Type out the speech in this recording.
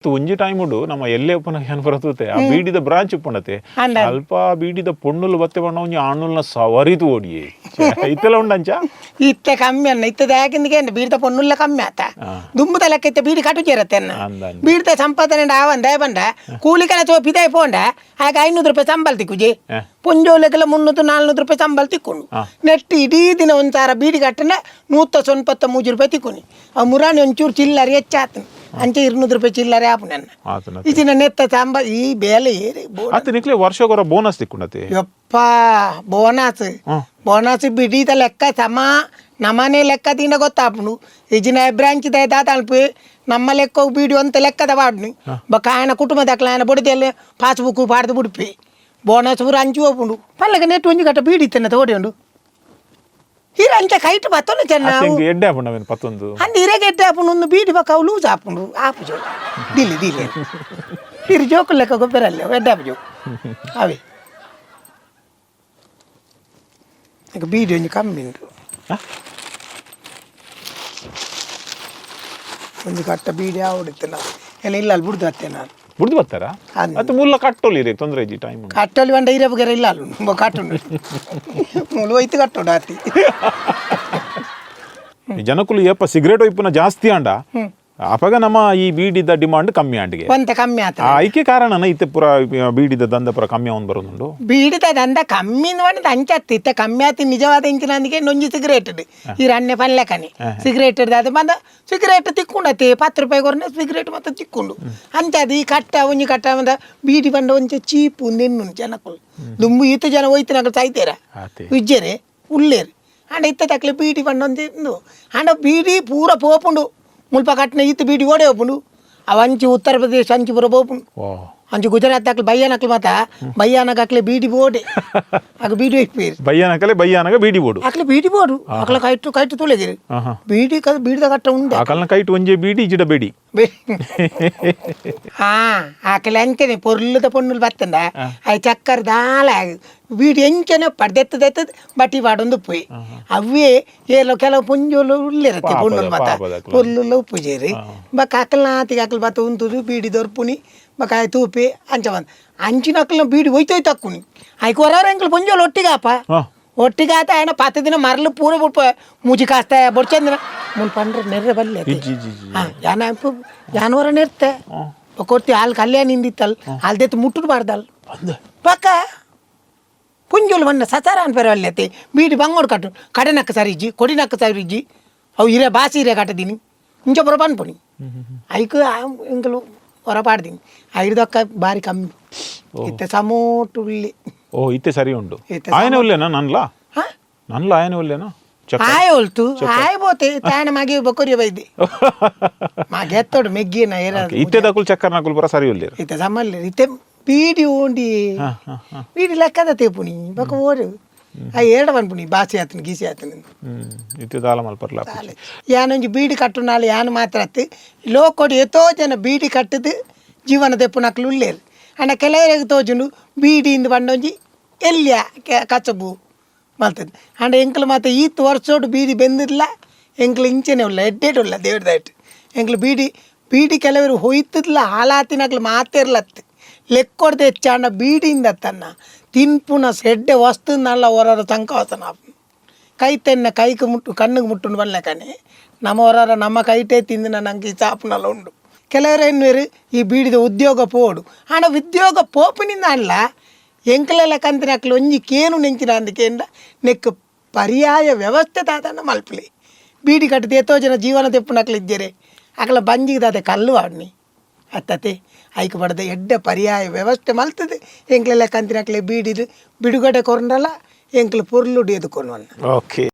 ಒಂಜಿ ಟೈಮುಡು ನಮ್ಮ ಎಲ್ಲೇ ಉಪನಯನ ಬರ್ತತೆ ಆ ಬೀಡಿದ ಬ್ರಾಂಚ್ ಉಪ್ಪಣತೆ ಅಲ್ಪ ಬೀಡಿದ ಪೊಣ್ಣುಲು ಬತ್ತೆ ಬಣ್ಣ ಒಂಜಿ ಆಣುಲ್ನ ಸವರಿದು ಓಡಿಯೇ ಇತ್ತೆಲ್ಲ ಉಂಡಂಚ ಇತ್ತೆ ಕಮ್ಮಿ ಅನ್ನ ಇತ್ತದ ಯಾಕೆಂದ್ರೆ ಬೀಡಿದ ಪೊಣ್ಣುಲ್ಲ ಕಮ್ಮಿ ಆತ ದುಂಬುದ ಲೆಕ್ಕ ಬೀಡಿ ಕಟ್ಟು ചേരತ್ತೆ ಬೀಡಿದ ಸಂಪಾದನೆ ಆವಂದ ಬಂಡ ಕೂಲಿ ಕೆಲಸ ಪಿದೆ ಪೋಂಡ ಆಗ 500 ರೂಪಾಯಿ ಸಂಬಳ ತಿಕ್ಕುಜಿ ಪುಂಜೋಲೆಗೆಲ್ಲ 300-400 ರೂಪಾಯಿ ಸಂಬಳ ತಿಕ್ಕೊಂಡು ನೆಟ್ಟು ಇಡೀ ದಿನ ಒಂದ್ಸಾರ ಬೀಡಿ ಕಟ್ಟನ 193 ರೂಪಾಯಿ ತಿಕ್ಕೊನಿ ಆ ಮುರಾಣಿ ಒಂಚೂರು ಚಿಲ್ಲರಿ ಹೆಚ್ಚಾತನು ಅಂಚೆ 200 ರೂಪಾಯಿ ಚಿಲ್ಲರೆ ಆಪು ನನ್ನ ಇದಿನ ನೆತ್ತ ಸಂಬಳ ಈ ಬೇಲೆ ಏರಿ ವರ್ಷಕ್ಕೊರ ಬೋನಸ್ ತಿಕ್ಕೊಂಡತೆ ಯಪ್ಪ ಬೋನಸ್ ಬಿಡಿದ ಲೆಕ್ಕ ಸಮ ನಮ್ಮನೆ ಲೆಕ್ಕ ತಿನ್ನ ಗೊತ್ತಾಪುನು ಇಜಿನ ಬ್ರಾಂಚ್ ದಾತ ಅಲ್ಪಿ ನಮ್ಮ ಲೆಕ್ಕ ಬೀಡಿ ಅಂತ ಲೆಕ್ಕದ ಪಾಡ್ನಿ ಬಕ್ಕ ఆయన కుటుంబదక్కల ఆయన బొడితెల్లే పాస్బుక్ పాడదు బుడిపి బోనస్ ఊరు అంచు ఓపుండు పల్లక నెట్ ಒಂಜಿ ಗಟ್ಟ ಬೀಡಿ ತಿನ್ನ ತೋಡಿಂಡು ಹೀರ ಅಂಚ ಕೈಟ್ ಬತ್ತೊಂದು ಚೆನ್ನ ಎಡ್ಡೆ ಆಪುಂಡು ಅವೇನು ಪತ್ತೊಂದು ಅಂದ ಹಿರೇಗೆ ಎಡ್ಡೆ ಆಪುಂಡು ಒಂದು ಬೀಡಿ ಬಕ್ಕ ಅವು ಲೂಸ್ ಆಪುಂಡು ಆಪು ಜೋ ದಿಲ್ಲಿ ಹಿರಿ ಜೋಕು ಲೆಕ್ಕ ಗೊಬ್ಬರಲ್ಲ ಎಡ್ಡೆ ಆಪು ಜೋ ಅವೇ ಈಗ ಬೀಡಿ ಒಂಜಿ ಕಮ್ಮಿ ಉಂಟು ಒಂದು ಕಟ್ಟ ಬೀಡಿ ಆವಡುತ್ತೆ ನಾವು ಎಲ್ಲ ಇಲ್ಲ ಅಲ್ಲಿ ಬಿಡ್ದು ಬರ್ತೇನೆ ನಾನು ಬುಡ್ದು ಬರ್ತಾರ ಅದು ಮುಲ್ಲ ಕಟ್ಟೋಲಿ ರೀ ತೊಂದರೆ ಇಜ್ಜಿ ಟೈಮ್ ಕಟ್ಟೋಲಿ ಬಂಡ ಇರಬೇಕಾರೆ ಇಲ್ಲ ಅಲ್ಲ ಕಟ್ಟುಂಡು ಮುಳು ಹೋಯ್ತು ಕಟ್ಟೋಡು ಆತಿ ಜನಕ್ಕೂ ಯಪ್ಪ ಸಿಗರೇಟ್ ಒಯ್ಪುನ ಜಾಸ್ತಿ ಅಂಡ ಅಪಗ ನಮ್ಮ ಈ ಬೀಡಿದ ಡಿಮಾಂಡ್ ಕಮ್ಮಿ ಅಂಡಿಗೆ ಒಂತ ಕಮ್ಮಿ ಆತ ಐಕೆ ಕಾರಣನ ಇತ್ತೆ ಪುರ ಬೀಡಿದ ದಂಧ ಪುರ ಕಮ್ಮಿ ಅವನ್ ಬರೋದುಂಡು ಬೀಡಿದ ದಂಧ ಕಮ್ಮಿ ಮಾಡಿ ಅಂಚತ್ತಿ ಇತ್ತ ಕಮ್ಮಿ ಆತಿ ನಿಜವಾದ ಇಂಚಿನಂದಿಗೆ ನೊಂಜಿ ಸಿಗರೇಟ್ ಈ ರನ್ನೆ ಪಲ್ಲೆಕನಿ ಸಿಗರೇಟ್ ಅದು ಬಂದ ಸಿಗರೇಟ್ ತಿಕ್ಕೊಂಡತಿ 10 ರೂಪಾಯಿ ಕೊರನೆ ಸಿಗರೇಟ್ ಮತ್ತೆ ತಿಕ್ಕೊಂಡು ಅಂಚದು ಈ ಕಟ್ಟ ಒಂಜಿ ಕಟ್ಟ ಬಂದ ಬೀಡಿ ಬಂದ ಒಂಚ ಚೀಪು ನಿನ್ನು ಜನಕ್ಕಳು ದುಂಬು ಈತ ಜನ ಹೋಯ್ತಿನಾಗ ಸಾಯ್ತೇರ ವಿಜ್ಜೆರೆ ಉಳ್ಳೇರಿ ಅಂಡ ಇತ್ತ ತಕ್ಲೆ ಬೀಡಿ ಬಂಡ ಒಂದು ಅಂಡ ಬೀಡಿ ಪೂರ ಪೋಪುಂಡು ಮುಲ್ಪ ಕಟ್ಟಿನ ಇತ್ತು ಬೀಡಿ ಓಡೆ ಹೋಪುಂಡು ಅವಂಚಿ ಉತ್ತರ ಪ್ರದೇಶ ಅಂಚಿ ಪೂರ ಹೋಪುಂಡು ಅಂಚು ಗುಜರಾತ್ ಹಾಕ್ಲಿ ಬಯ್ಯಾನಕ್ಲಿ ಮಾತ ಬಯ್ಯಾನಗ ಹಾಕ್ಲಿ ಬೀಡಿ ಬೋಡೆ ಆಗ ಬೀಡಿ ಇಪ್ಪೇರಿ ಬಯ್ಯಾನಗ ಬೀಡಿ ಬೋಡು ಹಾಕ್ಲಿ ಬೀಡಿ ಬೋಡು ಅಕ್ಲ ಕೈಟು ತುಳಿದಿರಿ ಬೀಡಿ ಬೀಡಿದ ಕಟ್ಟ ಉಂಡೆ ಅಕಲ್ನ ಕೈಟು ಒಂಜೆ ಬೀಡಿ ಇಜಿಡ ಬೇಡಿ ಹಾ ಆಕಲೆ ಅಂಚನೆ ಪೊರ್ಲದ ಪೊಣ್ಣುಲ್ ಬತ್ತಂದ ಅವು ಚಕ್ಕರ್ ದಾಲ ಬೀಡಿ ಎಂಚನೆ ಪಡ್ದೆತ್ತದ ಬಟ್ಟಿ ಪಾಡೊಂದು ಪೋಯಿ ಅವೇ ಏಲೋ ಕೆಲವು ಪುಂಜೋಲು ಉಳ್ಳಿರತ್ತೆ ಪೊಣ್ಣುಲ್ ಮತ ಪೊರ್ಲು ಉಪ್ಪುಜೇರಿ ಬಕ್ಕ ಅಕಲ್ನ ಆತಿಗೆ ಅಕಲ್ ಬತ್ತ ಉಂತುದು ಬೀಡಿ ದೊರ್ಪುನಿ ಬಕ್ಕ ತೂಪಿ ಅಂಚ ಬಂದ ಅಂಚಿನ ಅಕ್ಕಲ್ನ ಬೀಡಿ ಹೋಯ್ತೋಯ್ ತಕ್ಕುನಿ ಆಯ್ಕೆ ಹೊರವ್ರ ಅಂಕಲ್ ಪುಂಜೋಲು ಒಟ್ಟಿಗಾಪ ಒಟ್ಟಿಗಾತ ఆయన 10 ದಿನ ಮರಲು ಪೂರ ಬಿಟ್ಟು ಮುಜಿ ಕಾಸ್ತ ಬೊಡ್ಚಂದಿನ ಮುನ್ ಪಂಡ್ರೆ ನೆರ್ರೆ ಬಲ್ಲೆ ಜಾನುವಾರ ನೆರ್ತೆ ಕೊಡ್ತಿ ಹಾಲು ಕಲ್ಯಾಣ ನಿಂದಿತ್ತಲ್ ಹಾಲ್ದೆತ್ತು ಮುಟ್ಟುಬಾರ್ದಲ್ ಪಕ್ಕ ಪುಂಜೋಲು ಬಣ್ಣ ಸಚಾರ ಅನ್ಪೇರೆ ಅಲ್ಲೈತಿ ಬೀಡಿ ಬಂಗೋಡು ಕಟ್ಟು ಕಡೆನಕ್ಕ ಸರಿಜ್ಜಿ ಕೊಡಿನಕ್ಕ ಸರಿಜ್ಜಿ ಅವು ಹಿರೇ ಬಾಸಿ ಹಿರೇ ಕಟ್ಟದೀನಿ ಇಂಚ ಬರೋ ಬಂದ್ಪುನಿ ಐಕು ಇಂಕಲು ಹೊರಪಾಡ್ದೀನಿ ಐದಕ್ಕ ಬಾರಿ ಕಮ್ಮಿ ಇತ್ತೆ ಸಮೋಟು ಉಳ್ಳಿ ಓ ಇತ್ತೆ ಸರಿ ಉಂಡು ಆಯನ ಉಲ್ಲೇನಾ ನನ್ಲ ಆಯನ ಉಲ್ಲೇನಾ ಆಯ ಹೊಲ್ತು ಆಯ ಬೋತೆ ತಾಣ ಮಾಗಿ ಬಕೊರಿ ಬೈದಿ ಮಾಗೆ ಎತ್ತೋಡು ಮೆಗ್ಗಿನ ಇತ್ತೆ ದಕುಲ್ ಚಕ್ಕರ್ ನಕುಲ್ ಬರ ಸರಿ ಉಲ್ಲೇರು ಇತ್ತೆ ಸಮಲ್ಲ ಇತ್ತೆ ಬೀಡಿ ಓಂಡಿ ಬೀಡಿ ಲೆಕ್ಕದ ತೇಪುನಿ ಬಕ ಓಡು ಆ ಎರಡು ಬಂದ್ಪುನಿ ಬಾಸಿ ಆತನ ಗೀಸಿ ಆತನ ಇತ್ತೆ ದಾಲ ಮಲ್ಪರ್ಲ ಯಾನೊಂಜಿ ಬೀಡಿ ಕಟ್ಟು ನಾಳೆ ಯಾನು ಮಾತ್ರ ಅತ್ತಿ ಲೋಕೋಡಿ ಎತ್ತೋ ಜನ ಬೀಡಿ ಕಟ್ಟದು ಜೀವನ ತೆಪ್ಪು ನಕಲು ಉಳ್ಳೇರು ಅಣ್ಣ ಕೆಲವರಿಗೆ ತೋಜುಂಡು ಬೀಡಿಯಿಂದ ಬಂಡೊಂಜಿ ಎಲ್ಲಿಯ ಕಚ್ಚಬು ಮಲ್ತದೆ ಅಂಡ ಎಂಕಲು ಮತ್ತೆ ಈತ್ ವರ್ಷೋಡು ಬೀಡಿ ಬೆಂದಿರಲ್ಲ ಎಂಕಲು ಇಂಚೆನೆ ಉಲ್ಲ ಎಡ್ಡೇಟು ಉಲ್ಲ ದೇವ್ರದಾಯ್ತು ಎಂಕಲು ಬೀಡಿ ಕೆಲವರು ಹೊಯ್ತದ್ಲ ಹಾಲಾತಿನಕ್ಲು ಮಾತೇರ್ಲತ್ತು ಲೆಕ್ಕೊಡ್ದೆ ಹೆಚ್ಚಾಂಡ ಬೀಡಿಯಿಂದ ತನ್ನ ತಿನ್ಪುನ ಸೆಡ್ಡೆ ವಸ್ತುನಲ್ಲ ಹೊರರ ತಂಕವಸನ ಕೈ ತೆನ್ನ ಕೈಗೆ ಮುಟ್ಟು ಕಣ್ಣಿಗೆ ಮುಟ್ಟು ಬಲ್ಲ ಕಣೆ ನಮ್ಮ ಹೊರರ ನಮ್ಮ ಕೈಟೇ ತಿಂದು ನನಗೆ ಚಾಪುನಲ್ಲ ಉಂಡು ಕೆಲವರು ಎನ್ನುವರು ಈ ಬೀಡಿದ ಉದ್ಯೋಗ ಪೋಡು ಆಂಡ ಉದ್ಯೋಗ ಪೋಪಿನಿಂದ ಅಲ್ಲ ಎಂಕಲೆಲ್ಲ ಕಂತಿನ ಅಕ್ಲು ಒಂಜಿ ಕೇನು ನೆಂಚಿನ ಅಂದಿಕೆಂಡ ನೆಕ್ ಪರ್ಯಾಯ ವ್ಯವಸ್ಥೆ ತಾತನ ಮಲ್ಪಲಿ ಬೀಡಿ ಕಟ್ಟಿದ ಎತ್ತೋ ಜನ ಜೀವನ ತೆಪ್ಪುನಕ್ಲು ಇದ್ದೇರೆ ಅಕಲ ಬಂಜಿಗೆ ದಾತೆ ಕಲ್ಲು ಆಡ್ನಿ ಅತ್ತತೆ ಐಕೆ ಪಡೆದ ಎಡ್ಡ ಪರ್ಯಾಯ ವ್ಯವಸ್ಥೆ ಮಲ್ತದೆ ಎಂಕಲೆಲ್ಲ ಕಂತಿನಕ್ಲೆ ಬೀಡಿದು ಬಿಡುಗಡೆ ಕೊರಂಡಲ್ಲ ಎಂಕಲು ಪೊರ್ಲು ಡಿಯದು ಕೊರ್ವನ್ನ ಓಕೆ.